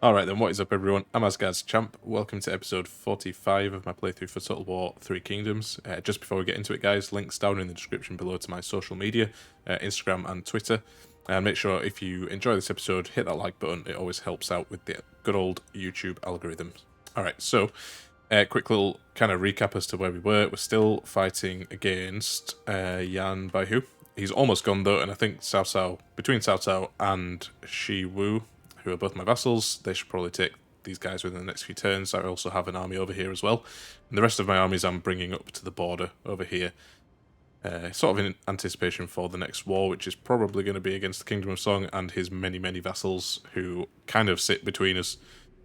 Alright then, what is up everyone? I'm AsgardsChamp. Welcome to episode 45 of my playthrough for Total War 3 Kingdoms. Just before we get into it guys, links down in the description below to my social media, Instagram and Twitter. And make sure if you enjoy this episode, hit that like button, it always helps out with the good old YouTube algorithms. Alright, so quick little kind of recap as to where we were. We're still fighting against Yan Baihu. He's almost gone though, and I think between Cao Cao and Shi Wu, who are both my vassals, they should probably take these guys within the next few turns. I also have an army over here as well. And the rest of my armies I'm bringing up to the border over here. Sort of in anticipation for the next war, which is probably going to be against the Kingdom of Song and his many, many vassals who kind of sit between us.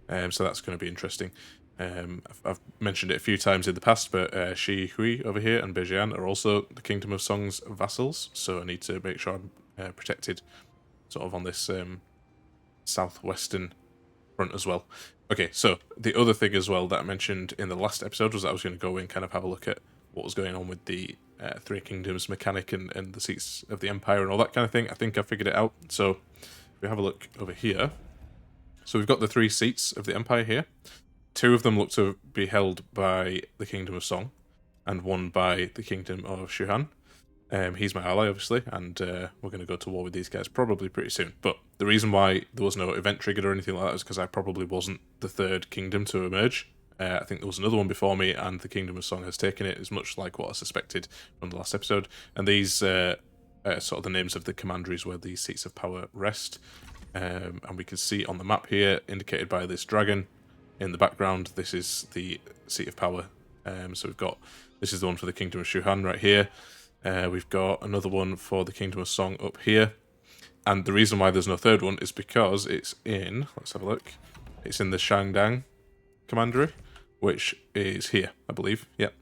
So that's going to be interesting. I've mentioned it a few times in the past, but Shi Hui over here and Bejian are also the Kingdom of Song's vassals, so I need to make sure I'm protected sort of on this southwestern front as well. Okay, so the other thing as well that I mentioned in the last episode was that I was going to go and kind of have a look at what was going on with the Three Kingdoms mechanic and the seats of the Empire and all that kind of thing. I think I figured it out. So if we have a look over here, so we've got the 3 seats of the Empire here. 2 of them look to be held by the Kingdom of Song, and 1 by the Kingdom of Shuhan. He's my ally, obviously, and we're going to go to war with these guys probably pretty soon. But the reason why there was no event triggered or anything like that is because I probably wasn't the 3rd kingdom to emerge. I think there was another one before me, and the Kingdom of Song has taken it, as much like what I suspected from the last episode. And these sort of the names of the commanderies where these seats of power rest. And we can see on the map here, indicated by this dragon in the background, this is the seat of power. So we've got, this is the one for the Kingdom of Shuhan right here. We've got another one for the Kingdom of Song up here. And the reason why there's no 3rd one is because it's in, let's have a look, it's in the Shangdang commandery, which is here, I believe, yep.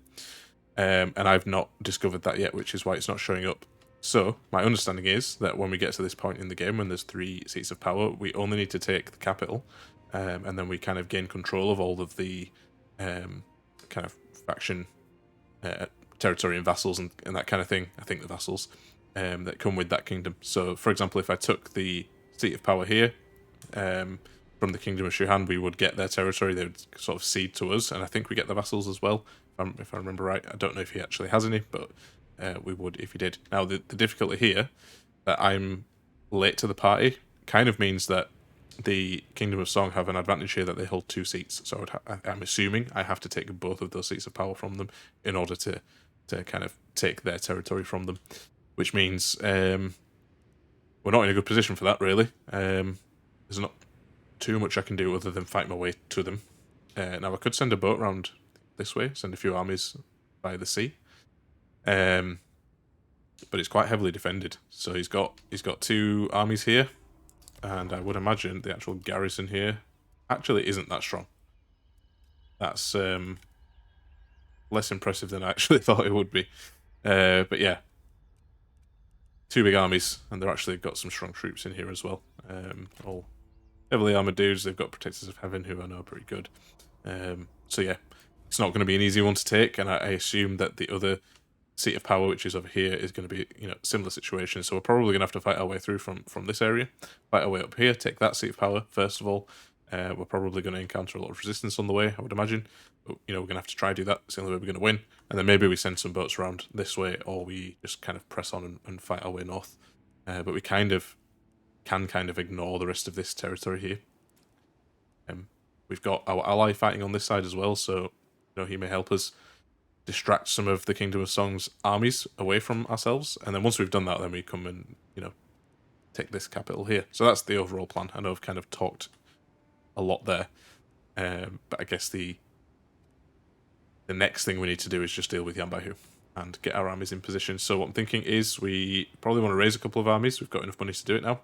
And I've not discovered that yet, which is why it's not showing up. So, my understanding is that when we get to this point in the game, when there's 3 seats of power, we only need to take the capital, and then we kind of gain control of all of the kind of faction territory and vassals and that kind of thing. I think the vassals that come with that kingdom. So, for example, if I took the seat of power here from the Kingdom of Shuhan, we would get their territory. They would sort of cede to us, and I think we get the vassals as well, if I remember right. I don't know if he actually has any, but we would if he did. Now, the difficulty here, that I'm late to the party, kind of means that the Kingdom of Song have an advantage here that they hold 2 seats. So I'm assuming I have to take both of those seats of power from them in order to kind of take their territory from them, which means we're not in a good position for that, really. There's not too much I can do other than fight my way to them. Now, I could send a boat around this way, send a few armies by the sea, but it's quite heavily defended. So he's got 2 armies here, and I would imagine the actual garrison here actually isn't that strong. That's less impressive than I actually thought it would be. But yeah, 2 big armies, and they've actually got some strong troops in here as well. All heavily armored dudes. They've got Protectors of Heaven, who I know are pretty good. So yeah, it's not going to be an easy one to take, and I assume that the other seat of power, which is over here, is going to be, similar situation. So we're probably going to have to fight our way through from this area, fight our way up here, take that seat of power first of all. We're probably going to encounter a lot of resistance on the way, I would imagine. But, we're going to have to try to do that. It's the only way we're going to win. And then maybe we send some boats around this way, or we just kind of press on and fight our way north. But we can ignore the rest of this territory here. We've got our ally fighting on this side as well, so he may help us distract some of the Kingdom of Song's armies away from ourselves. And then once we've done that, then we come and, take this capital here. So that's the overall plan. I know I've kind of talked a lot there, but I guess the next thing we need to do is just deal with Yan Baihu and get our armies in position. So what I'm thinking is we probably want to raise a couple of armies. We've got enough money to do it now.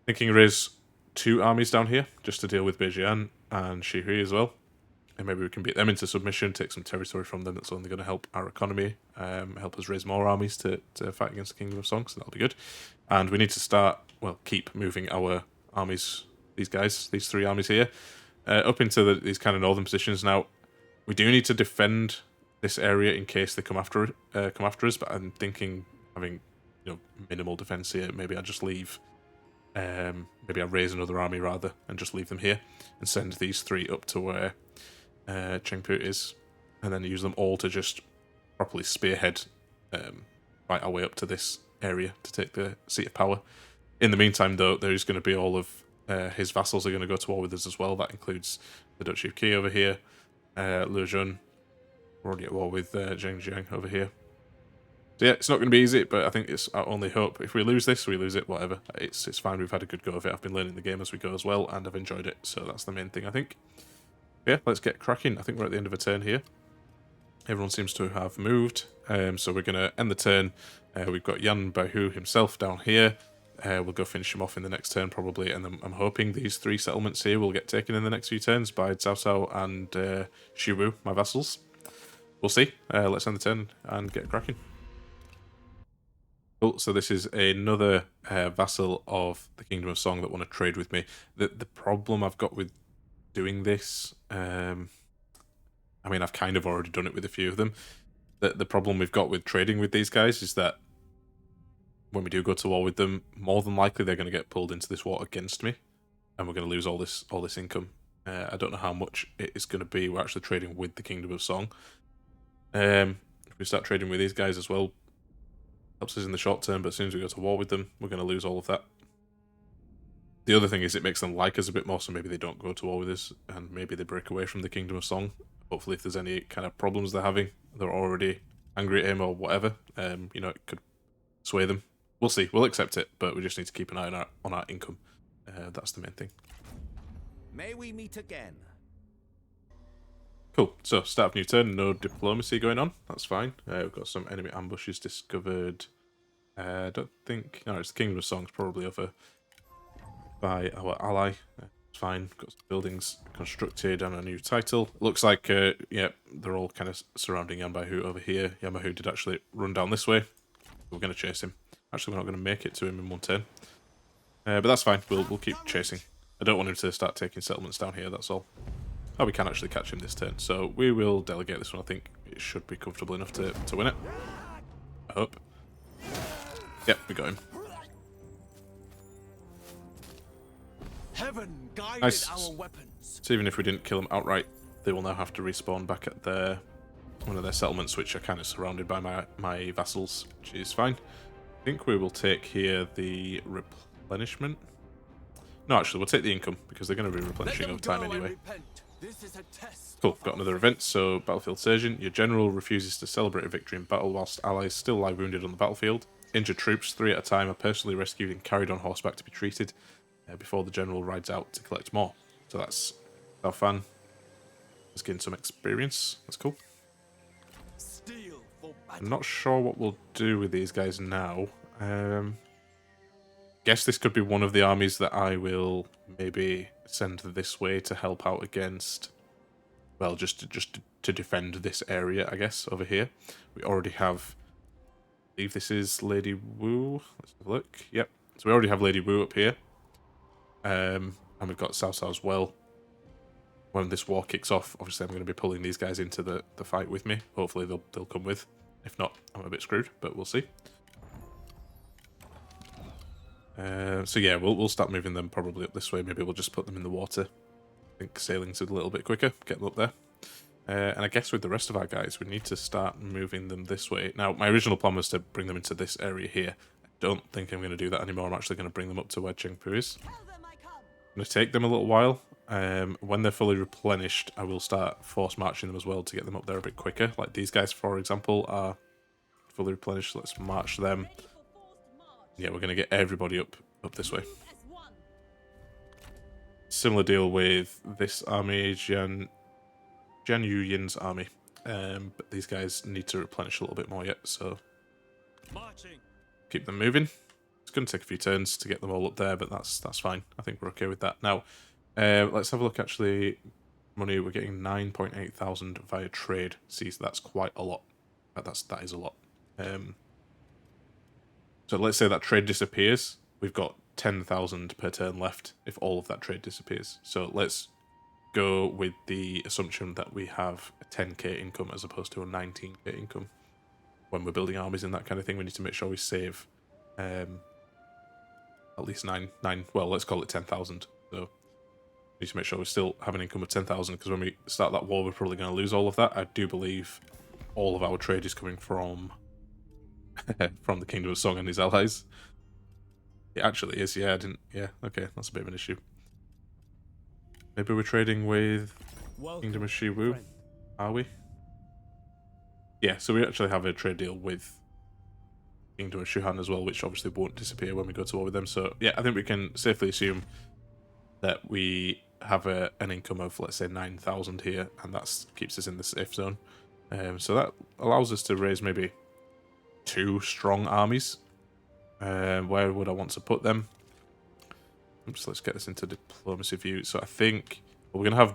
Thinking raise 2 armies down here just to deal with Bejian and Shi Hui as well, and maybe we can beat them into submission, take some territory from them. That's only going to help our economy, help us raise more armies to fight against the Kingdom of Song, so that'll be good. And we need to keep moving our armies, these 3 armies here, up into these kind of northern positions. Now, we do need to defend this area in case they come after us, but I'm thinking having minimal defense here, maybe I just leave maybe I raise another army rather and just leave them here and send these 3 up to where Chengpu is, and then use them all to just properly spearhead fight our way up to this area to take the seat of power. In the meantime, though, there's going to be all of his vassals are going to go to war with us as well. That includes the Duchy of Qi over here, Lu Jun. We're already at war with Zheng Jiang over here. So yeah, it's not going to be easy, but I think it's our only hope. If we lose this, we lose it, whatever. It's fine, we've had a good go of it. I've been learning the game as we go as well, and I've enjoyed it, so that's the main thing, I think. Yeah, let's get cracking. I think we're at the end of a turn here. Everyone seems to have moved, so we're going to end the turn. We've got Yan Baihu himself down here. We'll go finish him off in the next turn, probably, and then I'm hoping these 3 settlements here will get taken in the next few turns by Cao Cao and Shiwu, my vassals. We'll see. Let's end the turn and get cracking. Cool, so this is another vassal of the Kingdom of Song that want to trade with me. The problem I've got with doing this, I mean, I've kind of already done it with a few of them. The problem we've got with trading with these guys is that when we do go to war with them, more than likely they're going to get pulled into this war against me, and we're going to lose all this income. I don't know how much it is going to be. We're actually trading with the Kingdom of Song. If we start trading with these guys as well, helps us in the short term, but as soon as we go to war with them, we're going to lose all of that. The other thing is it makes them like us a bit more, so maybe they don't go to war with us, and maybe they break away from the Kingdom of Song. Hopefully, if there's any kind of problems they're having, they're already angry at him or whatever, you know, it could sway them. We'll see. We'll accept it, but we just need to keep an eye on our income. That's the main thing. May we meet again? Cool. So, start of new turn, no diplomacy going on. That's fine. We've got some enemy ambushes discovered. I don't think... No, it's the Kingdom of Songs, probably over by our ally. It's fine. Got some buildings constructed and a new title. Looks like, yeah, they're all kind of surrounding Yan Baihu over here. Yan Baihu did actually run down this way. We're going to chase him. Actually, we're not going to make it to him in one turn. But that's fine. We'll keep chasing. I don't want him to start taking settlements down here, that's all. Oh, we can actually catch him this turn. So we will delegate this one. I think it should be comfortable enough to win it. I hope. Yep, we got him. Heaven guided Nice. our weapons. So even if we didn't kill them outright, they will now have to respawn back at one of their settlements, which are kind of surrounded by my vassals, which is fine. I think we will take here the replenishment. No, actually, we'll take the income, because they're going to be replenishing over time anyway. This is a test. Cool, got another event. So, Battlefield Surgeon. Your general refuses to celebrate a victory in battle whilst allies still lie wounded on the battlefield. Injured troops, 3 at a time, are personally rescued and carried on horseback to be treated before the general rides out to collect more. So that's our fan. Let's gain some experience. That's cool. Steel for battle. I'm not sure what we'll do with these guys now. Guess this could be one of the armies that I will maybe send this way to help out against, well, just to defend this area, I guess, over here. We already have, I believe this is Lady Wu. Let's have a look. Yep. So we already have Lady Wu up here. And we've got Cao Cao as well. When this war kicks off, obviously I'm going to be pulling these guys into the fight with me. Hopefully they'll come with. If not, I'm a bit screwed, but we'll see. So yeah, we'll start moving them probably up this way. Maybe we'll just put them in the water. I think sailing's a little bit quicker. Get them up there. And I guess with the rest of our guys, we need to start moving them this way. Now, my original plan was to bring them into this area here. I don't think I'm going to do that anymore. I'm actually going to bring them up to where Chengpu is. I'm going to take them a little while. When they're fully replenished, I will start force marching them as well to get them up there a bit quicker. Like these guys, for example, are fully replenished. Let's march them. Yeah, we're going to get everybody up this way. Similar deal with this army, Jian Yuyin's army. But these guys need to replenish a little bit more yet, so keep them moving. It's going to take a few turns to get them all up there, but that's fine. I think we're okay with that. Now, let's have a look, actually. Money, we're getting 9.8 thousand via trade. See, so that's quite a lot. That is a lot. So let's say that trade disappears. We've got 10,000 per turn left if all of that trade disappears. So let's go with the assumption that we have a 10k income as opposed to a 19k income. When we're building armies and that kind of thing, we need to make sure we save at least nine. Well, let's call it 10,000. So we need to make sure we still have an income of 10,000, because when we start that war, we're probably going to lose all of that. I do believe all of our trade is coming from from the Kingdom of Song and his allies. It actually is. Yeah, I didn't. Yeah, okay, that's a bit of an issue. Maybe we're trading with Kingdom of Shiwu. Are we? Yeah, so we actually have a trade deal with Kingdom of Shuhan as well, which obviously won't disappear when we go to war with them. So yeah, I think we can safely assume that we have an income of, let's say, 9,000 here, and that keeps us in the safe zone. So that allows us to raise maybe 2 strong armies. Where would I want to put them? Oops, let's get this into diplomacy view. So I think we're going to have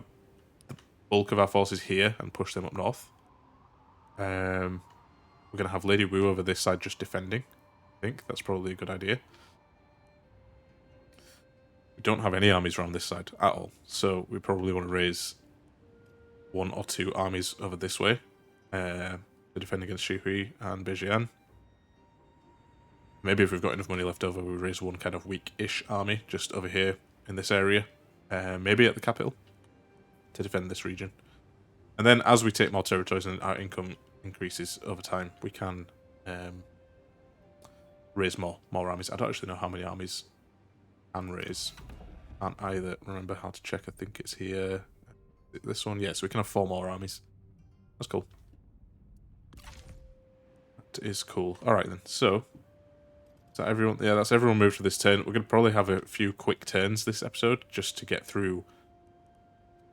the bulk of our forces here and push them up north. We're going to have Lady Wu over this side just defending. I think that's probably a good idea. We don't have any armies around this side at all, so we probably want to raise 1 or 2 armies over this way to defend against Shihui and Beijian. Maybe if we've got enough money left over, we'll raise 1 kind of weak-ish army just over here in this area, maybe at the capital, to defend this region. And then as we take more territories and our income increases over time, we can raise more armies. I don't actually know how many armies I can raise. Can't either remember how to check. I think it's here. This one, yeah, so we can have 4 more armies. That's cool. That is cool. Alright then, so is that everyone? Yeah, that's everyone moved for this turn. We're going to probably have a few quick turns this episode, just to get through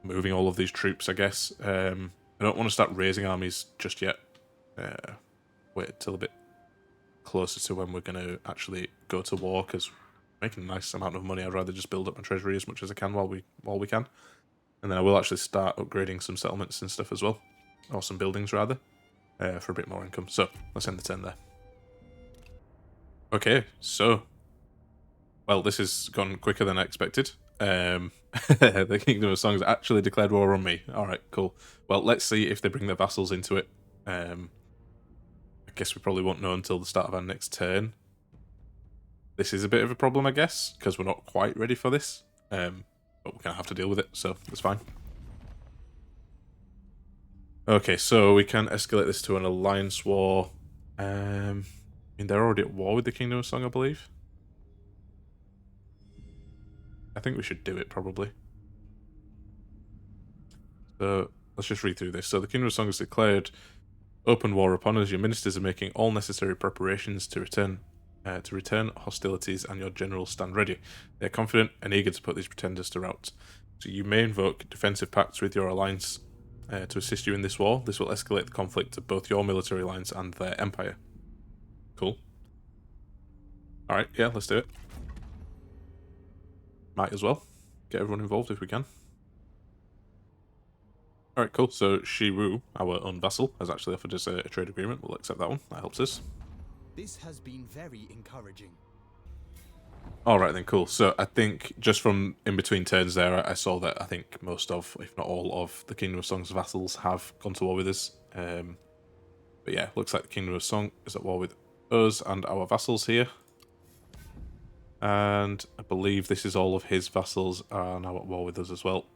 moving all of these troops, I guess. I don't want to start raising armies just yet. Wait till a bit closer to when we're going to actually go to war, because we're making a nice amount of money. I'd rather just build up my treasury as much as I can while we can. And then I will actually start upgrading some settlements and stuff as well. Or some buildings, rather. For a bit more income. So, let's end the turn there. Okay, so... Well, this has gone quicker than I expected. The Kingdom of Songs actually declared war on me. Alright, cool. Well, let's see if they bring their vassals into it. I guess we probably won't know until the start of our next turn. This is a bit of a problem, I guess, because we're not quite ready for this. But we're going to have to deal with it, so it's fine. Okay, so we can escalate this to an alliance war. I mean, they're already at war with the Kingdom of Song, I believe. I think we should do it, probably. So, let's just read through this. So, the Kingdom of Song has declared open war upon us. Your ministers are making all necessary preparations to return hostilities, and your generals stand ready. They are confident and eager to put these pretenders to rout. So you may invoke defensive pacts with your alliance to assist you in this war. This will escalate the conflict of both your military alliance and their empire. Cool. Alright, yeah, let's do it. Might as well. Get everyone involved if we can. Alright, cool. So Shiwu, our own vassal, has actually offered us a trade agreement. We'll accept that one. That helps us. This has been very encouraging. Alright then, cool. So I think just from in between turns there, I saw that I think most of, if not all of, the Kingdom of Song's vassals have gone to war with us. But yeah, looks like the Kingdom of Song is at war with us and our vassals here. And I believe this is all of his vassals are now at war with us as well.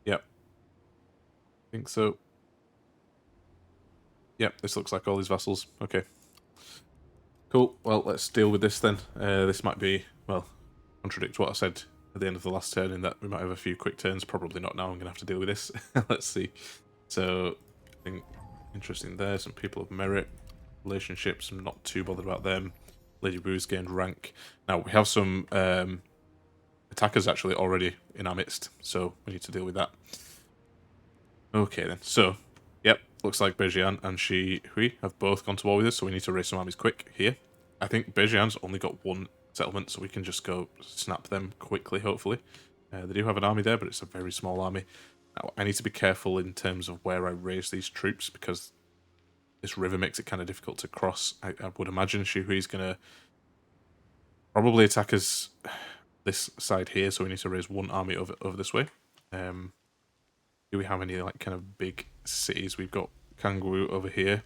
Yep. I think so. Yep, this looks like all his vassals. Okay. Cool. Well, let's deal with this then. This might be, well, contradict what I said at the end of the last turn in that we might have a few quick turns. Probably not now. I'm going to have to deal with this. Let's see. So, I think interesting there. Some people of merit. Relationships, I'm not too bothered about them. Lady Wu's gained rank. Now, we have some attackers actually already in our midst, so we need to deal with that. Okay then, so, yep, looks like Beijian and Shihui have both gone to war with us, so we need to raise some armies quick here. I think Beijian's only got 1 settlement, so we can just go snap them quickly, hopefully. They do have an army there, but it's a very small army. Now, I need to be careful in terms of where I raise these troops, because this river makes it kind of difficult to cross. I would imagine Shihui's going to probably attack us this side here, so we need to raise 1 army over this way. Do we have any like kind of big cities? We've got Kangwu over here.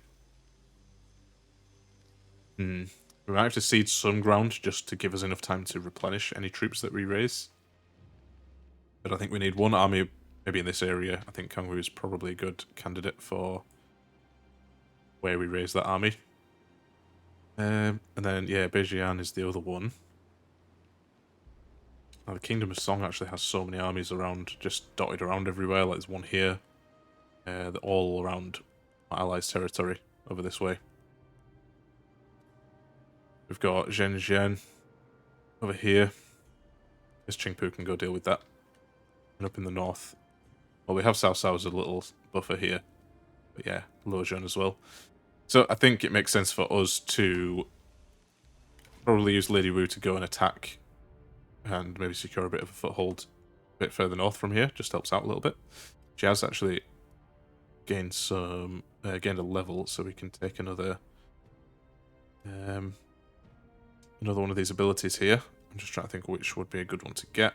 We might have to cede some ground just to give us enough time to replenish any troops that we raise. But I think we need one army, maybe in this area. I think Kangwu is probably a good candidate for where we raise that army. And then, yeah, Beijian is the other one. Now, the Kingdom of Song actually has so many armies around, just dotted around everywhere. Like, there's one here. They're all around my allies' territory over this way. We've got Sun Jian over here. This Qingpu can go deal with that. And up in the north, well, we have Cao Cao as a little buffer here. But yeah, Luoyuan as well. So I think it makes sense for us to probably use Lady Wu to go and attack and maybe secure a bit of a foothold a bit further north from here. Just helps out a little bit. She has actually gained some, gained a level, so we can take another one of these abilities here. I'm just trying to think which would be a good one to get.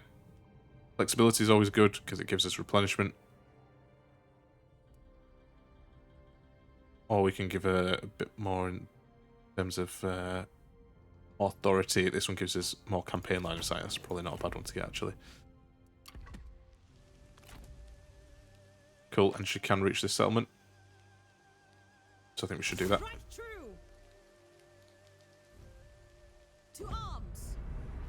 Flexibility is always good because it gives us replenishment. Or we can give a bit more in terms of authority. This one gives us more campaign line of sight. That's probably not a bad one to get, actually. Cool, and she can reach this settlement. So I think we should do that.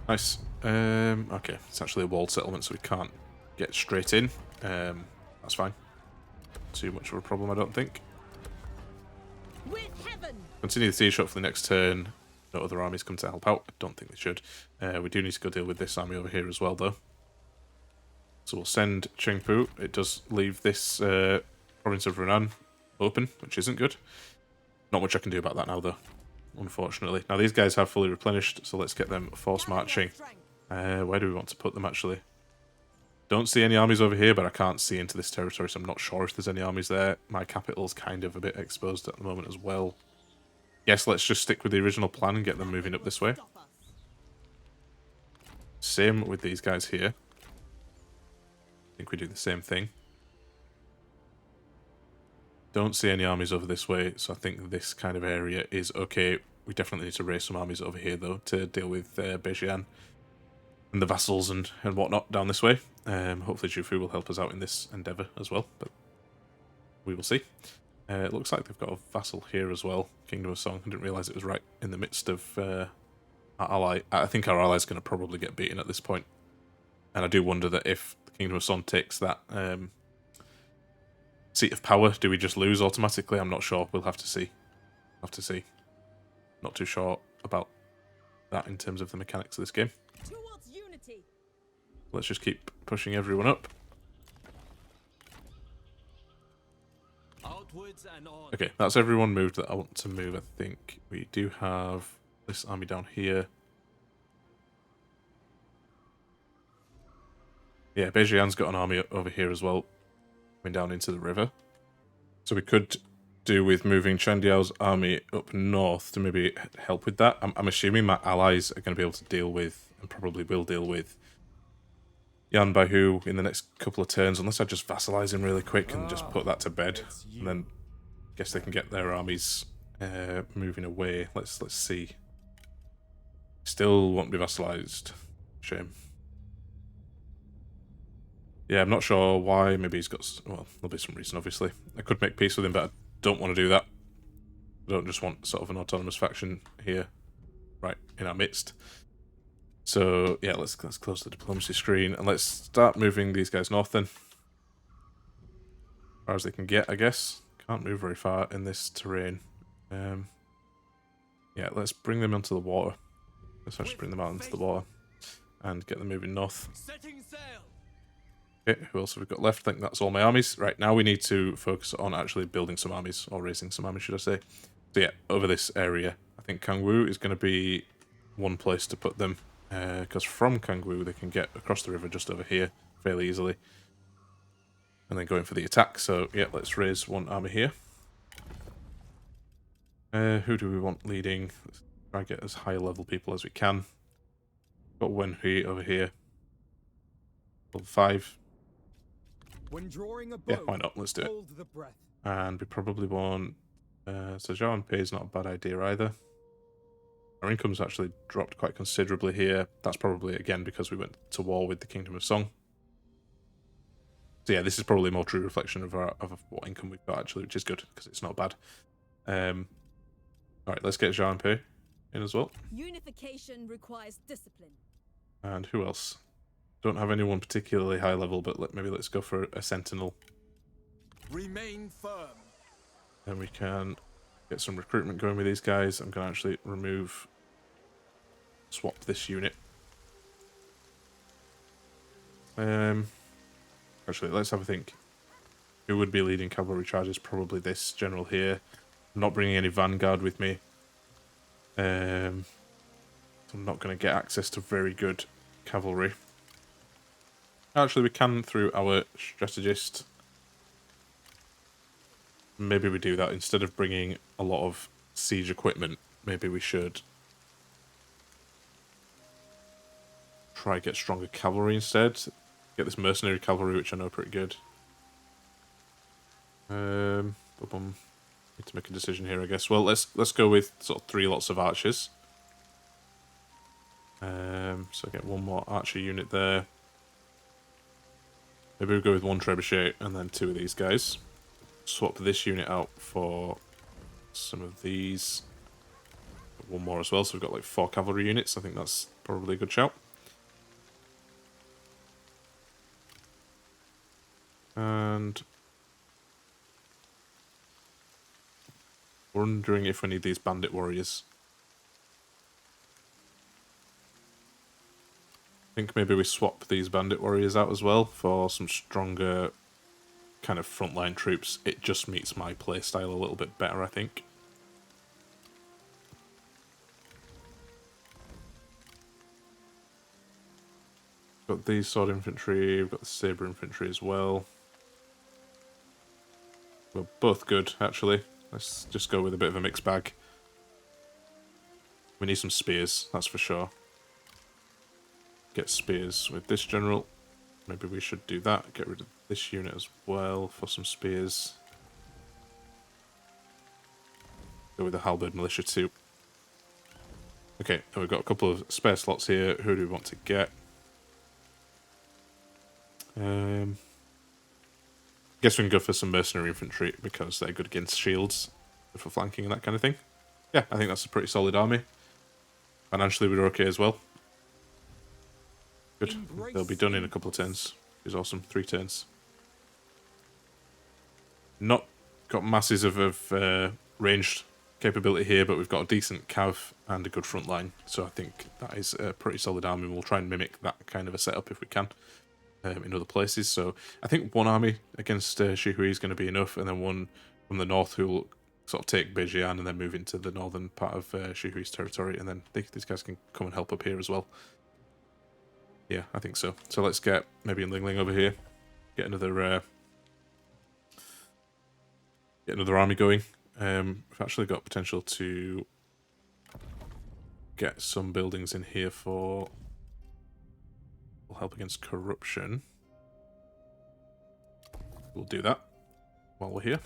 Nice. Okay, it's actually a walled settlement, so we can't get straight in. That's fine. Too much of a problem, I don't think. Continue the siege shot for the next turn. No other armies come to help out. I don't think they should. We do need to go deal with this army over here as well, though. So we'll send Qingpu. It does leave this province of Runan open, which isn't good. Not much I can do about that now, though, unfortunately. Now, these guys have fully replenished, so let's get them force marching. Where do we want to put them, actually? Don't see any armies over here, but I can't see into this territory, so I'm not sure if there's any armies there. My capital's kind of a bit exposed at the moment as well. Yes, let's just stick with the original plan and get them moving up this way. Same with these guys here. I think we do the same thing. Don't see any armies over this way, so I think this kind of area is okay. We definitely need to raise some armies over here, though, to deal with Beijian and the vassals and whatnot down this way. Hopefully Jufu will help us out in this endeavour as well, but we will see. It looks like they've got a vassal here as well, Kingdom of Song. I didn't realise it was right in the midst of our ally. I think our ally's going to probably get beaten at this point. And I do wonder that if the Kingdom of Song takes that seat of power, do we just lose automatically? I'm not sure. We'll have to see. Not too sure about that in terms of the mechanics of this game. Let's just keep pushing everyone up. Okay, that's everyone moved that I want to move, I think. We do have this army down here. Yeah, Beijian's got an army over here as well, coming down into the river. So we could do with moving Chandiao's army up north to maybe help with that. I'm assuming my allies are going to be able to deal with, and probably will deal with, Yan Baihu in the next couple of turns, unless I just vassalize him really quick and just put that to bed. And then I guess they can get their armies moving away. Let's see. Still won't be vassalized. Shame. Yeah, I'm not sure why. Maybe he's got... Well, there'll be some reason, obviously. I could make peace with him, but I don't want to do that. I don't just want sort of an autonomous faction here, right in our midst. So, yeah, let's close the diplomacy screen, and let's start moving these guys north, then. As far as they can get, I guess. Can't move very far in this terrain. Yeah, let's bring them onto the water. Let's actually bring them out into the water and get them moving north. Okay, who else have we got left? I think that's all my armies. Right, now we need to focus on actually building some armies, or raising some armies, should I say. So yeah, over this area. I think Kangwu is going to be one place to put them, because from Kangwu they can get across the river just over here fairly easily. And then going for the attack. So yeah, let's raise one army here. Who do we want leading? Let's try and get as high level people as we can. Got Wenhui over here. Level 5. When drawing a bow, yeah, why not? Let's do it. hold the breath. And we probably want... so Zhao and Pei is not a bad idea either. Our income's actually dropped quite considerably here. That's probably, again, because we went to war with the Kingdom of Song. So yeah, this is probably a more true reflection of what income we've got, actually, which is good, because it's not bad. Alright, let's get Jian Pei in as well. Unification requires discipline. And who else? Don't have anyone particularly high level, but maybe let's go for a Sentinel. Remain firm. Then we can get some recruitment going with these guys. I'm going to actually swap this unit. Actually, let's have a think. Who would be leading cavalry charges? Probably this general here. I'm not bringing any vanguard with me. I'm not going to get access to very good cavalry. Actually, we can through our strategist. Maybe we do that instead of bringing a lot of siege equipment. Maybe we should try get stronger cavalry instead. Get this mercenary cavalry, which I know are pretty good. Need to make a decision here, I guess. Well, let's go with sort of 3 lots of archers. So get 1 more archer unit there. Maybe we'll go with 1 trebuchet and then 2 of these guys. Swap this unit out for some of these. 1 more as well, so we've got like 4 cavalry units. I think that's probably a good shout. And wondering if we need these bandit warriors. I think maybe we swap these bandit warriors out as well for some stronger kind of frontline troops. It just meets my playstyle a little bit better, I think. Got these sword infantry, we've got the saber infantry as well. We're both good, actually. Let's just go with a bit of a mixed bag. We need some spears, that's for sure. Get spears with this general. Maybe we should do that. Get rid of this unit as well for some spears. Go with the halberd militia too. Okay, and we've got a couple of spare slots here. Who do we want to get? Guess we can go for some mercenary infantry because they're good against shields for flanking and that kind of thing. Yeah, I think that's a pretty solid army. Financially, we're okay as well. Good. They'll be done in a couple of turns. Which is awesome. 3 turns. Not got masses of ranged capability here, but we've got a decent cav and a good front line. So I think that is a pretty solid army. We'll try and mimic that kind of a setup if we can in other places. So I think 1 army against Shihui is going to be enough, and then 1 from the north who will sort of take Beijian and then move into the northern part of Shihui's territory, and then these guys can come and help up here as well. Yeah, I think so. So let's get maybe Ling Ling over here. Get another army going. We've actually got potential to get some buildings in here for will help against corruption. We'll do that while we're here.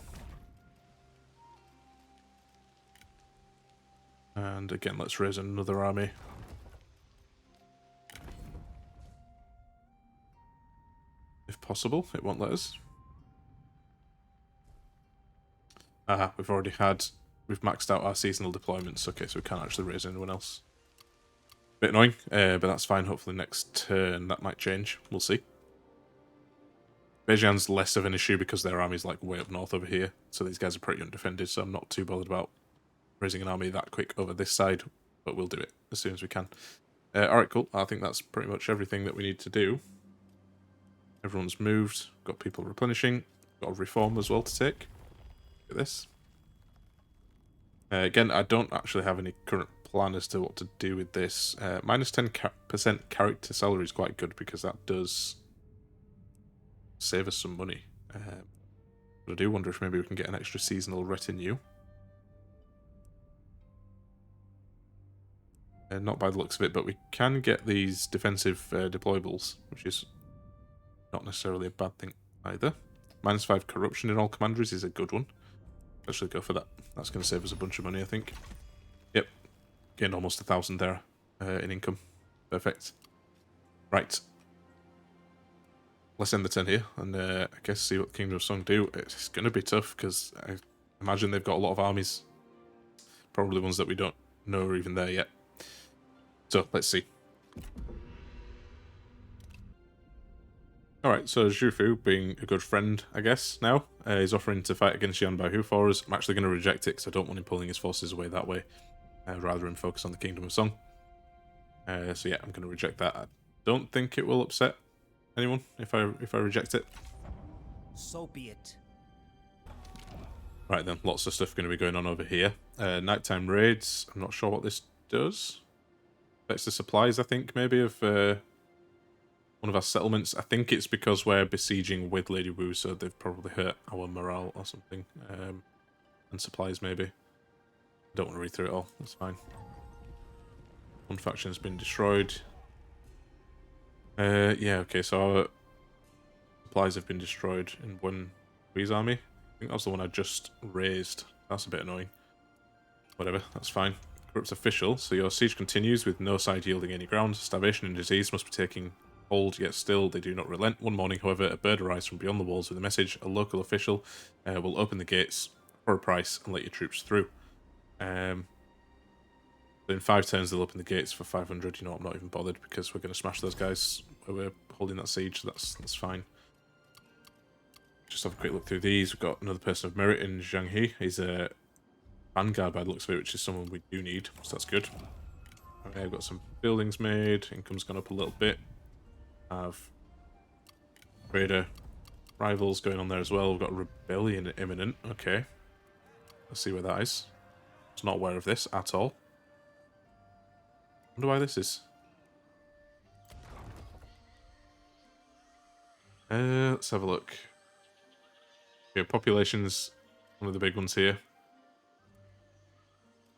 And again, let's raise another army. If possible, it won't let us. We've maxed out our seasonal deployments. Okay, so we can't actually raise anyone else. Bit annoying, but that's fine. Hopefully next turn that might change. We'll see. Beijian's less of an issue because their army's like way up north over here. So these guys are pretty undefended, so I'm not too bothered about raising an army that quick over this side. But we'll do it as soon as we can. Alright, cool. I think that's pretty much everything that we need to do. Everyone's moved. Got people replenishing. Got a reform as well to take. Look at this. Again, I don't actually have any current plan as to what to do with this. Minus 10% character salary is quite good because that does save us some money. But I do wonder if maybe we can get an extra seasonal retinue. Not by the looks of it, but we can get these defensive deployables, which is not necessarily a bad thing either. Minus 5 corruption in all commanders is a good one. Actually go for that. That's going to save us a bunch of money, I think. Yep. gained almost 1,000 there in income. Perfect. Right. Let's end the turn here and I guess see what the Kingdom of Song do. It's going to be tough because I imagine they've got a lot of armies. Probably ones that we don't know are even there yet. So let's see. Alright, so Zhufu, being a good friend, I guess, now, is offering to fight against Yan Baihu for us. I'm actually going to reject it because I don't want him pulling his forces away that way. Rather than focus on the Kingdom of Song. So yeah, I'm going to reject that. I don't think it will upset anyone if I reject it. So be it. Right then, lots of stuff going to be going on over here. Nighttime raids, I'm not sure what this does. Affects the supplies, I think, maybe, of one of our settlements. I think it's because we're besieging with Lady Wu, so they've probably hurt our morale or something. And supplies, maybe. Don't want to read through it all, that's fine. One faction has been destroyed. Yeah, okay, so our supplies have been destroyed in one Wu's army. I think that was the one I just raised. That's a bit annoying. Whatever, that's fine. Corrupts official, so your siege continues with no side yielding any ground. Starvation and disease must be taking hold, yet still they do not relent. One morning, however, a bird arrives from beyond the walls with a message. A local official will open the gates for a price and let your troops through. In 5 turns they'll open the gates for 500. You know, I'm not even bothered because we're going to smash those guys where we're holding that siege. That's fine. Just have a quick look through these. We've got another person of merit in Zhang He. He's a vanguard by the looks of it, which is someone we do need, so that's good. Okay, I've got some buildings made. Income's gone up a little bit. Have raider rivals going on there as well. We've got rebellion imminent. Okay, let's see where that is. I was not aware of this at all. Wonder why this is. Let's have a look. Okay, population's one of the big ones here.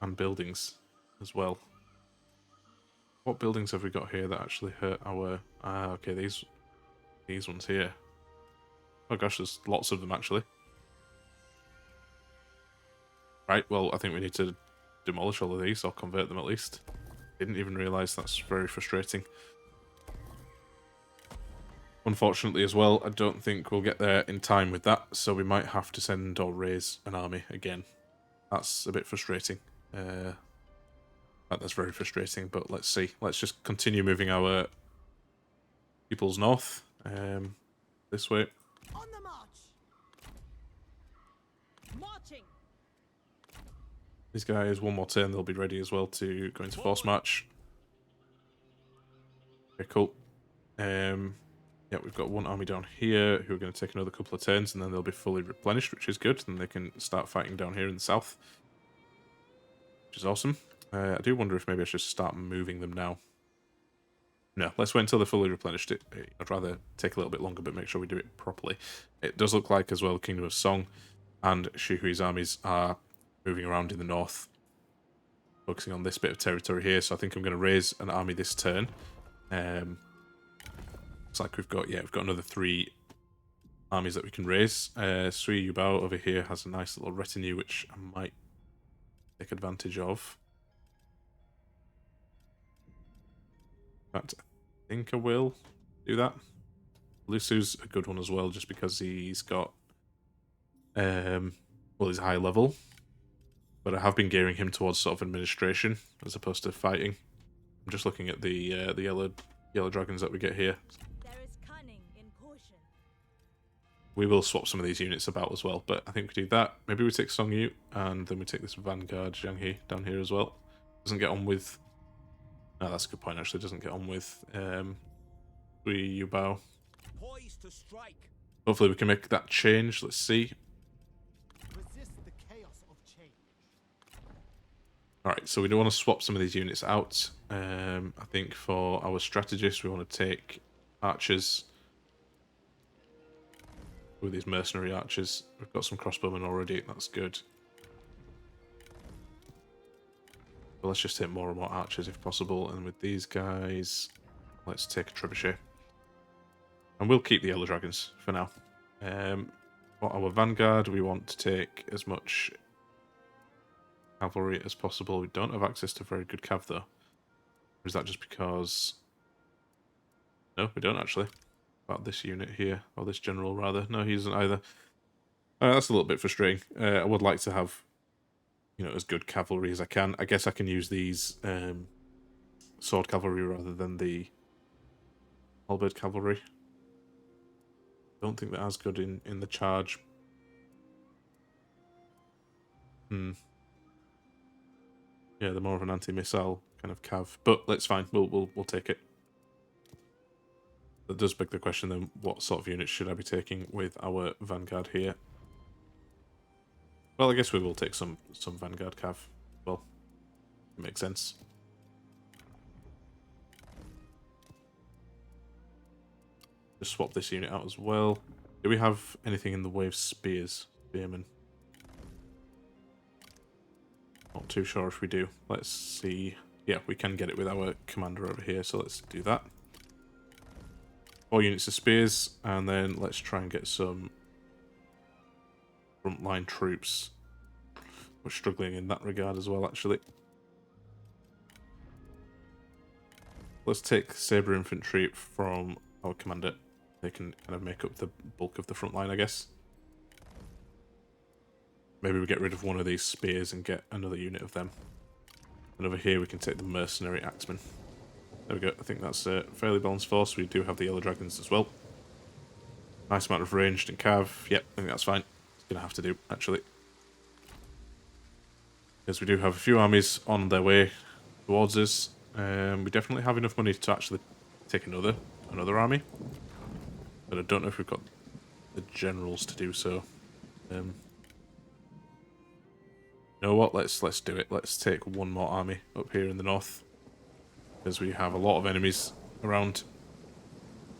And buildings as well. What buildings have we got here that actually hurt our... Ah, okay, these ones here. Oh gosh, there's lots of them actually. Right, well, I think we need to demolish all of these, or convert them at least. Didn't even realise, that's very frustrating. Unfortunately as well, I don't think we'll get there in time with that, so we might have to send or raise an army again. That's a bit frustrating. That's very frustrating, but let's see. Let's just continue moving our peoples north. This way. On the march. Marching. These guys, one more turn, they'll be ready as well to go into force march. Okay, cool. Yeah, we've got one army down here who are going to take another couple of turns, and then they'll be fully replenished, which is good. And they can start fighting down here in the south, which is awesome. I do wonder if maybe I should start moving them now. No, let's wait until they're fully replenished. I'd rather take a little bit longer, but make sure we do it properly. It does look like, as well, Kingdom of Song and Shihui's armies are moving around in the north, focusing on this bit of territory here. So I think I'm going to raise an army this turn. Looks like we've got another 3 armies that we can raise. Sui Yubao over here has a nice little retinue, which I might take advantage of. In fact, I think I will do that. Lusu's a good one as well, just because he's got, well, he's high level. But I have been gearing him towards sort of administration as opposed to fighting. I'm just looking at the yellow dragons that we get here. There is cunning in caution. We will swap some of these units about as well, but I think we do that. Maybe we take Song Yu, and then we take this Vanguard Zhang He down here as well. Doesn't get on with... No, that's a good point, actually. Doesn't get on with Sui Yubao. Poised to strike. Hopefully we can make that change. Let's see. Resist the chaos of change. Alright, so we do want to swap some of these units out. I think for our strategist, we want to take archers. With these mercenary archers. We've got some crossbowmen already, that's good. But let's just take more and more archers if possible. And with these guys, let's take a trebuchet. And we'll keep the yellow dragons for now. For our vanguard, we want to take as much cavalry as possible. We don't have access to very good cav though. Or is that just because... No, we don't actually. About this unit here, or this general rather. No, he isn't either. That's a little bit frustrating. I would like to have, you know, as good cavalry as I can. I guess I can use these sword cavalry rather than the halberd cavalry. Don't think they're as good in the charge. Yeah, they're more of an anti-missile kind of cav, but that's fine. We'll take it. That does beg the question then: what sort of units should I be taking with our vanguard here? Well, I guess we will take some vanguard cav. Well, it makes sense. Just swap this unit out as well. Do we have anything in the way of spears, spearmen? Not too sure if we do. Let's see. Yeah, we can get it with our commander over here, so let's do that. 4 units of spears, and then let's try and get some frontline troops. We're struggling in that regard as well, actually. Let's take saber infantry from our commander. They can kind of make up the bulk of the front line, I guess. Maybe we get rid of one of these spears and get another unit of them. And over here we can take the mercenary axemen. There we go. I think that's a fairly balanced force. We do have the yellow dragons as well. Nice amount of ranged and cav. Yep, I think that's fine. It's going to have to do, actually. Because we do have a few armies on their way towards us. We definitely have enough money to actually take another army. But I don't know if we've got the generals to do so. You know what? Let's do it. Let's take one more army up here in the north. Because we have a lot of enemies around.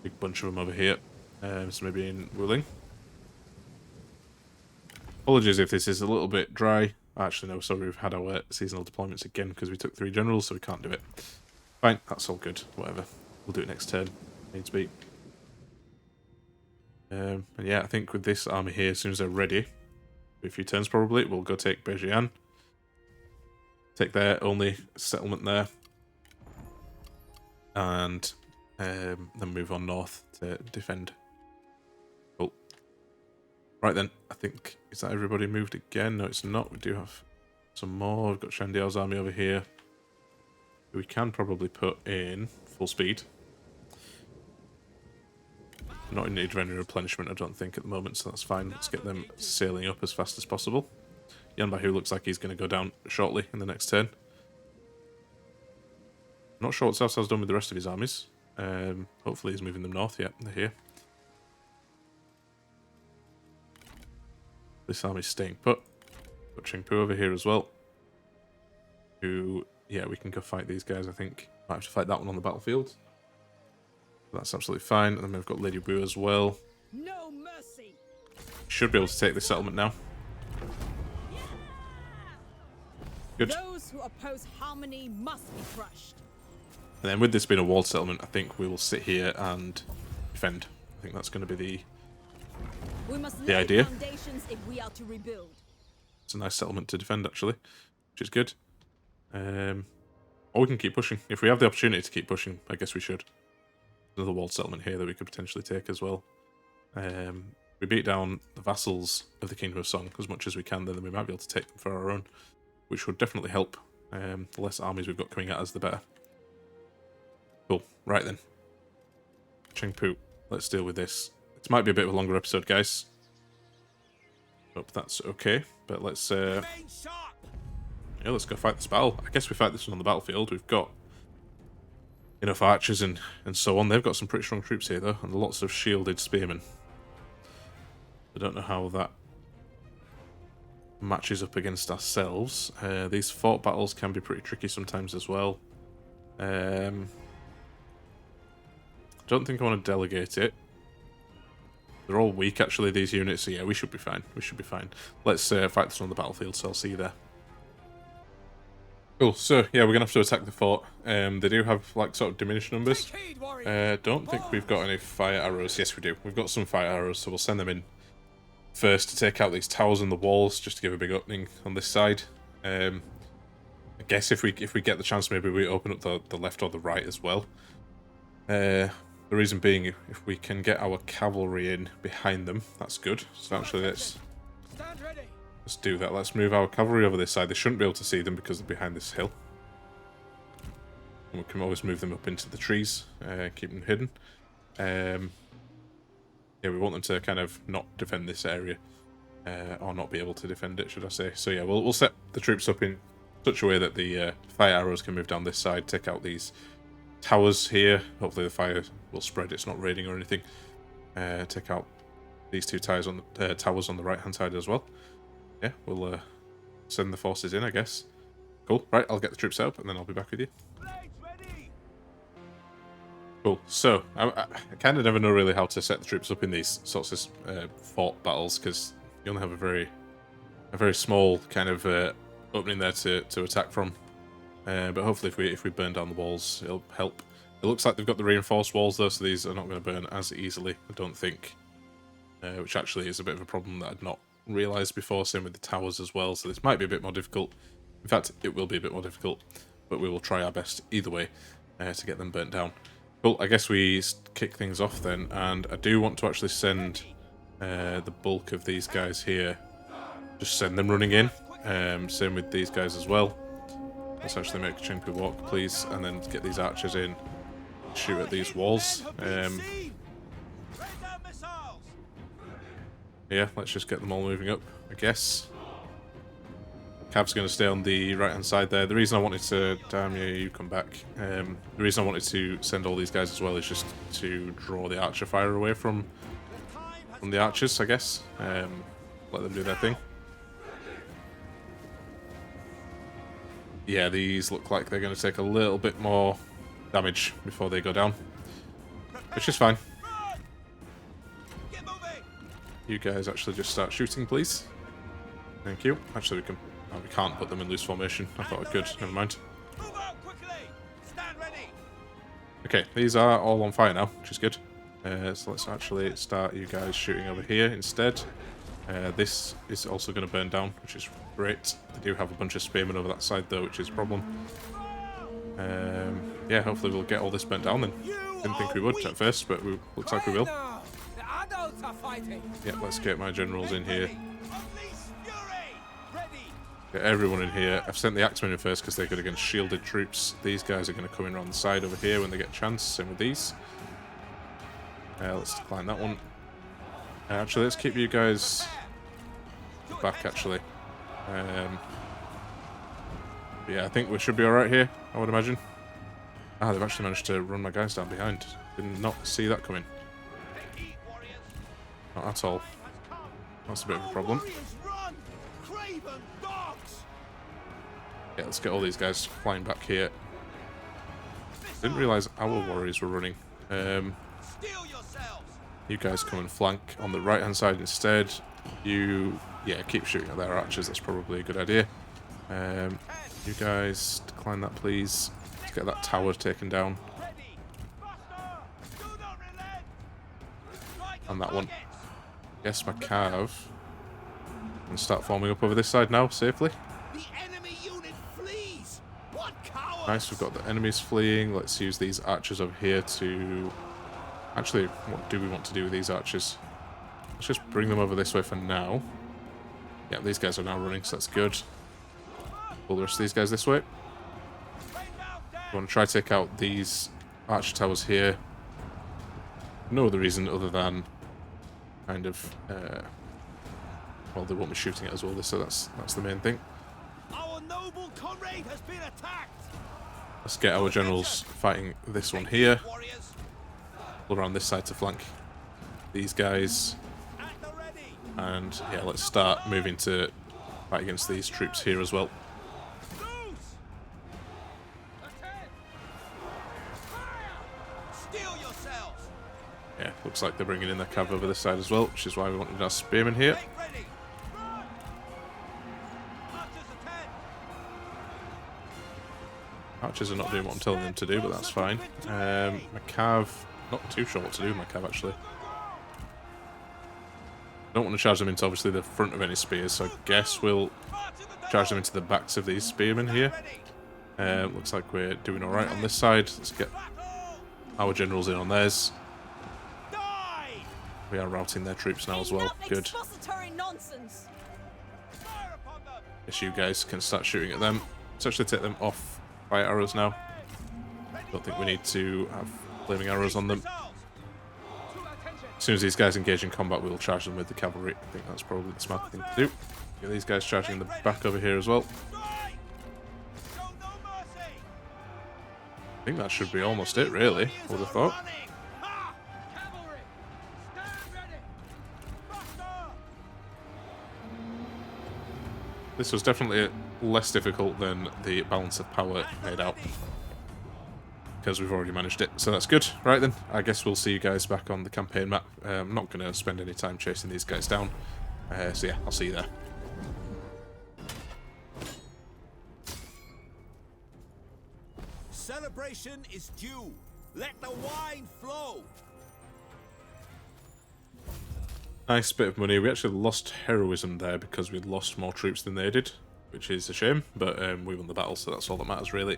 Big bunch of them over here. So maybe in Wuling. Apologies if this is a little bit dry. Actually, no, sorry, we've had our seasonal deployments again because we took 3 generals, so we can't do it. Fine, that's all good. Whatever. We'll do it next turn. Needs be. And yeah, I think with this army here, as soon as they're ready, a few turns probably, we'll go take Bejian. Take their only settlement there. And then move on north to defend. Cool. Right then, I think, is that everybody moved again? No, it's not. We do have some more. We've got Shandiao's army over here. We can probably put in full speed. Not in need of any replenishment, I don't think, at the moment, so that's fine. Let's get them sailing up as fast as possible. Yanbahu looks like he's going to go down shortly in the next turn. I'm not sure what Cao Cao's done with the rest of his armies. Hopefully he's moving them north. Yeah, they're here. This army's staying put. Got Chengpu over here as well. Who, yeah, we can go fight these guys, I think. Might have to fight that one on the battlefield. That's absolutely fine. And then we've got Lady Wu as well. No mercy. Should be able to take this settlement now. Good. Those who oppose harmony must be crushed. And then with this being a walled settlement, I think we will sit here and defend. I think that's going to be We must the lay idea. foundations if we are to rebuild. It's a nice settlement to defend, actually, which is good. Or we can keep pushing. If we have the opportunity to keep pushing, I guess we should. Another walled settlement here that we could potentially take as well. We beat down the vassals of the Kingdom of Song as much as we can, then we might be able to take them for our own, which would definitely help. The less armies we've got coming at us, the better. Cool. Right then. Chengpu. Let's deal with this. It might be a bit of a longer episode, guys. Hope that's okay. But let's Remain sharp. yeah, let's go fight this battle. I guess we fight this one on the battlefield. We've got enough archers and so on. They've got some pretty strong troops here, though, and lots of shielded spearmen. I don't know how that matches up against ourselves. These fort battles can be pretty tricky sometimes as well. Don't think I want to delegate it. They're all weak, actually, these units, so yeah, we should be fine. We should be fine. Let's fight this on the battlefield, so I'll see you there. Cool, so yeah, we're going to have to attack the fort. They do have, like, sort of diminished numbers. Take heed, warrior. Don't think we've got any fire arrows. Yes, we do. We've got some fire arrows, so we'll send them in first to take out these towers and the walls, just to give a big opening on this side. I guess if we get the chance, maybe we open up the left or the right as well. The reason being, if we can get our cavalry in behind them, that's good. So actually, let's do that. Let's move our cavalry over this side. They shouldn't be able to see them because they're behind this hill. And we can always move them up into the trees, keep them hidden. Yeah, we want them to kind of not defend this area, or not be able to defend it, should I say. So yeah, we'll set the troops up in such a way that the fire arrows can move down this side, take out these towers here. Hopefully the fire will spread, it's not raining or anything. Take out these two towers on the right hand side as well. Yeah, we'll send the forces in, I guess. Cool. Right, I'll get the troops set up and then I'll be back with you. Cool. So I kind of never know really how to set the troops up in these sorts of fort battles, because you only have a very small kind of opening there to attack from. But hopefully if we burn down the walls, it'll help. It looks like they've got the reinforced walls though, so these are not going to burn as easily, I don't think. Which actually is a bit of a problem that I'd not realised before, same with the towers as well, so this might be a bit more difficult. In fact, it will be a bit more difficult, but we will try our best either way to get them burnt down. Cool, I guess we kick things off then, and I do want to actually send the bulk of these guys here, just send them running in. Same with these guys as well. Let's actually make a chunk of walk, please, and then get these archers in, shoot at these walls. Yeah, let's just get them all moving up, I guess. Cav's going to stay on the right-hand side there. The reason I wanted to... Damn you, you come back. The reason I wanted to send all these guys as well is just to draw the archer fire away from the archers, I guess. Let them do their thing. Yeah, these look like they're going to take a little bit more damage before they go down, which is fine. You guys actually just start shooting, please. Thank you. Actually, we can't put them in loose formation. I thought I could. Never mind. Okay, these are all on fire now, which is good. So let's actually start you guys shooting over here instead. This is also going to burn down, which is great. They do have a bunch of spearmen over that side though, which is a problem. Yeah, hopefully we'll get all this burnt down then. Didn't think we would at first, but looks like we will. Yeah, let's get my generals in here. Get everyone in here. I've sent the axemen in first because they're good against shielded troops. These guys are going to come in around the side over here when they get a chance. Same with these. Let's decline that one. Actually, let's keep you guys back, actually. Yeah, I think we should be alright here, I would imagine. Ah, they've actually managed to run my guys down behind. Did not see that coming. Not at all. That's a bit of a problem. Yeah, let's get all these guys flying back here. Didn't realise our warriors were running. You guys come and flank on the right hand side instead. You, yeah, keep shooting at their archers, that's probably a good idea. You guys decline that, please. Let's get that tower taken down. And that one. Yes, my cav can start forming up over this side now, safely. Nice, we've got the enemies fleeing. Let's use these archers over here to... Actually, what do we want to do with these archers? Let's just bring them over this way for now. Yeah, these guys are now running, so that's good. Pull the rest of these guys this way. We want to try to take out these archer towers here. No other reason other than kind of... well, they won't be shooting it as well, so that's the main thing. Our noble comrade has been attacked. Let's get our generals fighting this one here. Pull around this side to flank these guys. And yeah, let's start moving to fight against these troops here as well. Yeah, looks like they're bringing in their cav over this side as well, which is why we wanted our spearmen here. Archers are not doing what I'm telling them to do, but that's fine. My cav, not too sure what to do with my cav actually. Don't want to charge them into obviously the front of any spears, so I guess we'll charge them into the backs of these spearmen here. Looks like we're doing alright on this side. Let's get our generals in on theirs. Die! We are routing their troops now as well. Enough Good. expository nonsense. Fire upon them! Guess you guys can start shooting at them. Let's actually take them off fire arrows now. Don't think we need to have flaming arrows on them. As soon as these guys engage in combat, we'll charge them with the cavalry. I think that's probably the smart thing to do. Get these guys charging in the back over here as well. Strike! Show no mercy! I think that should be almost it, really. I would have thought. Running! Ha! Cavalry! Stand ready! Faster! This was definitely less difficult than the balance of power made out, because we've already managed it, so that's good. Right then, I guess we'll see you guys back on the campaign map. I'm not going to spend any time chasing these guys down, so yeah, I'll see you there. Celebration is due. Let the wine flow. Nice bit of money. We actually lost heroism there because we lost more troops than they did, which is a shame, but we won the battle, so that's all that matters, really.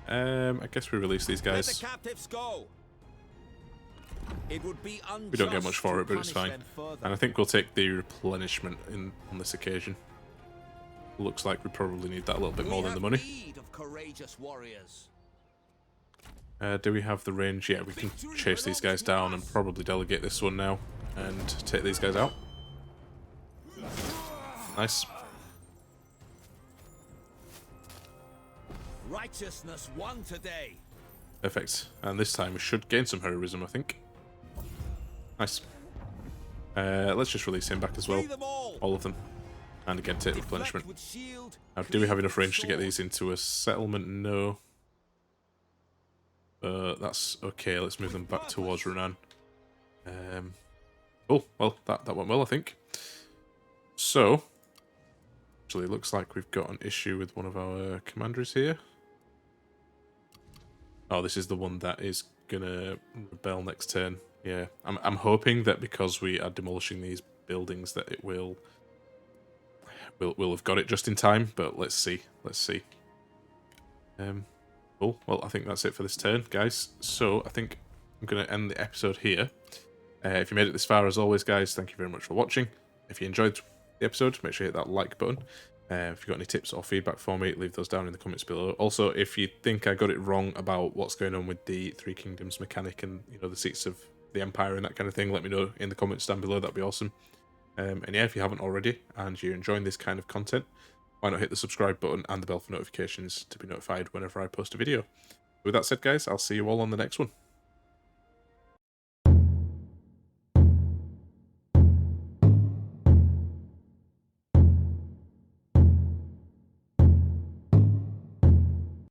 I guess we release these Let guys. the captives go. It would be unjust We don't get much for to it, but it's punish fine. them further. And I think we'll take the replenishment on this occasion. Looks like we probably need that a little bit more than the money. We have need of courageous warriors. Do we have the range? Yeah, we can chase these guys down and probably delegate this one now and take these guys out. Nice. Righteousness won today. Perfect. And this time we should gain some heroism, I think. Nice. Let's just release him back as well. Free them All of them. And again, take Deflect replenishment. with shield, Now, do we have cleave enough with range to get sword. these into a settlement? No. That's okay. Let's move them back towards Runan. Oh, well, that went well, I think. So, actually, it looks like we've got an issue with one of our commanders here. Oh, this is the one that is gonna rebel next turn. Yeah, I'm hoping that because we are demolishing these buildings that it will we'll have got it just in time. But let's see. Let's see. Cool. Well, I think that's it for this turn, guys. So I think I'm gonna end the episode here. If you made it this far, as always, guys, thank you very much for watching. If you enjoyed the episode, make sure you hit that like button. If you've got any tips or feedback for me, leave those down in the comments below. Also, if you think I got it wrong about what's going on with the Three Kingdoms mechanic and, you know, the seats of the Empire and that kind of thing, let me know in the comments down below. That'd be awesome. And yeah, if you haven't already and you're enjoying this kind of content, why not hit the subscribe button and the bell for notifications to be notified whenever I post a video. With that said, guys, I'll see you all on the next one.